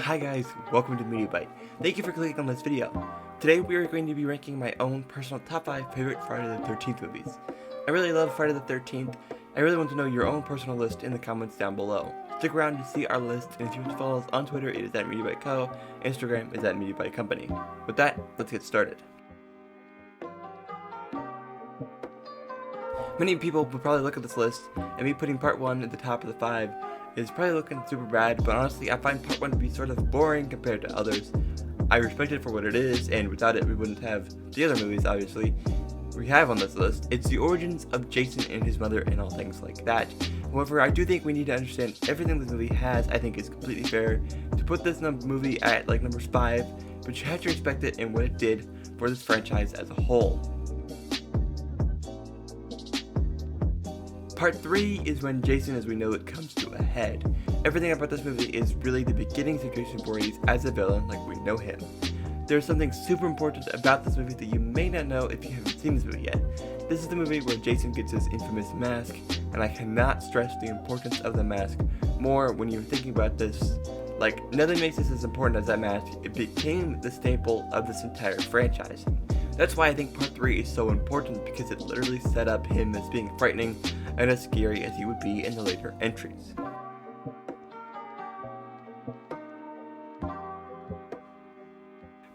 Hi guys, welcome to MediaByte. Thank you for clicking on this video. Today we are going to be ranking my own personal top 5 favorite Friday the 13th movies. I really love Friday the 13th. I really want to know your own personal list in the comments down below. Stick around to see our list, and if you want to follow us on Twitter, it is at MediaByteCo, Instagram is at MediaByteCompany. With that, let's get started. Many people would probably look at this list, and me putting part 1 at the top of the 5 is probably looking super bad, but honestly I find part 1 to be sort of boring compared to others. I respect it for what it is, and without it we wouldn't have the other movies obviously we have on this list. It's the origins of Jason and his mother and all things like that. However, I do think we need to understand everything this movie has. I think it's completely fair to put this movie at like number 5, but you have to respect it and what it did for this franchise as a whole. Part 3 is when Jason as we know it comes to a head. Everything about this movie is really the beginnings of Jason Voorhees as a villain like we know him. There's something super important about this movie that you may not know if you haven't seen this movie yet. This is the movie where Jason gets his infamous mask, and I cannot stress the importance of the mask more when you're thinking about this. Like, nothing makes this as important as that mask. It became the staple of this entire franchise. That's why I think part 3 is so important, because it literally set up him as being frightening and as scary as he would be in the later entries.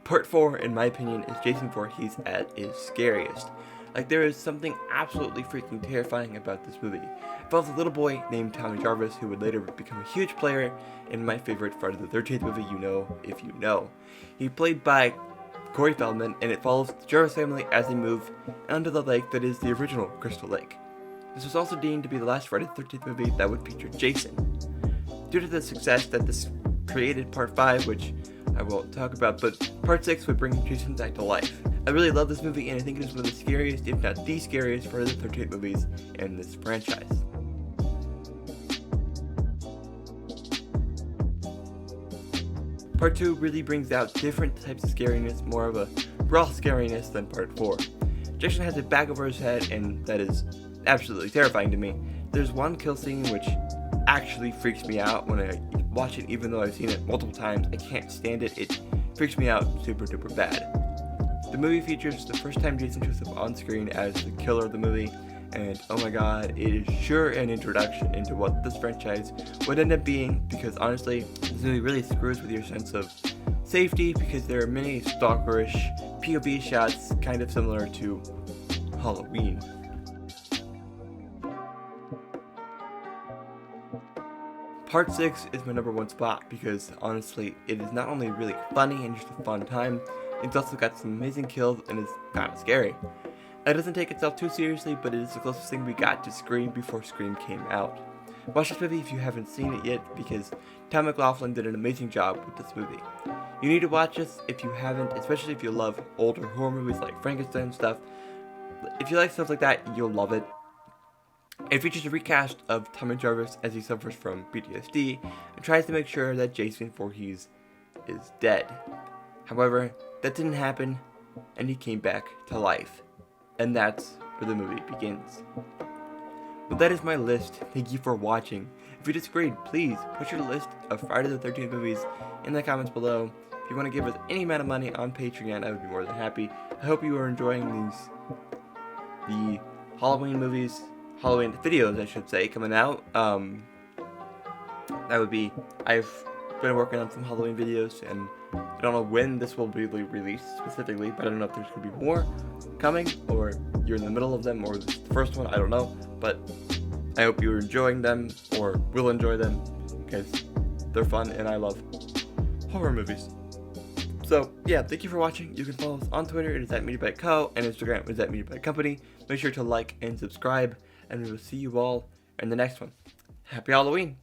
Part 4, in my opinion, is Jason Voorhees at his scariest. Like, there is something absolutely freaking terrifying about this movie. It involves a little boy named Tommy Jarvis who would later become a huge player in my favorite Friday the 13th movie, You Know If You Know. He's played by Corey Feldman, and it follows the Jarvis family as they move onto the lake that is the original Crystal Lake. This was also deemed to be the last Friday the 13th movie that would feature Jason. Due to the success that this created part 5, which I won't talk about, but part 6 would bring Jason back to life. I really love this movie, and I think it is one of the scariest, if not the scariest, Friday the 13th movies in this franchise. Part 2 really brings out different types of scariness, more of a raw scariness than part 4. Jason has a bag over his head, and that is absolutely terrifying to me. There's one kill scene which actually freaks me out when I watch it, even though I've seen it multiple times. I can't stand it. It freaks me out super duper bad. The movie features the first time Jason shows up on screen as the killer of the movie, and oh my god, it is sure an introduction into what this franchise would end up being, because honestly, this movie really screws with your sense of safety, because there are many stalkerish POV shots kind of similar to Halloween. Part 6 is my number 1 spot because honestly, it is not only really funny and just a fun time, it's also got some amazing kills and is kind of scary. It doesn't take itself too seriously, but it is the closest thing we got to Scream before Scream came out. Watch this movie if you haven't seen it yet, because Tom McLaughlin did an amazing job with this movie. You need to watch this if you haven't, especially if you love older horror movies like Frankenstein stuff. If you like stuff like that, you'll love it. It features a recast of Tommy Jarvis as he suffers from PTSD and tries to make sure that Jason Voorhees is dead. However, that didn't happen, and he came back to life. And that's where the movie begins. Well, that is my list. Thank you for watching. If you disagreed, please put your list of Friday the 13th movies in the comments below. If you want to give us any amount of money on Patreon, I would be more than happy. I hope you are enjoying the Halloween movies. Halloween videos, I should say, coming out. I've been working on some Halloween videos, and I don't know when this will be released specifically, but I don't know if there's going to be more coming, or you're in the middle of them, or this is the first one, I don't know, but I hope you're enjoying them, or will enjoy them, because they're fun, and I love horror movies. So, yeah, thank you for watching. You can follow us on Twitter, it is at MediaByteCo, and Instagram is at MediaByteCompany. Make sure to like and subscribe, and we will see you all in the next one. Happy Halloween!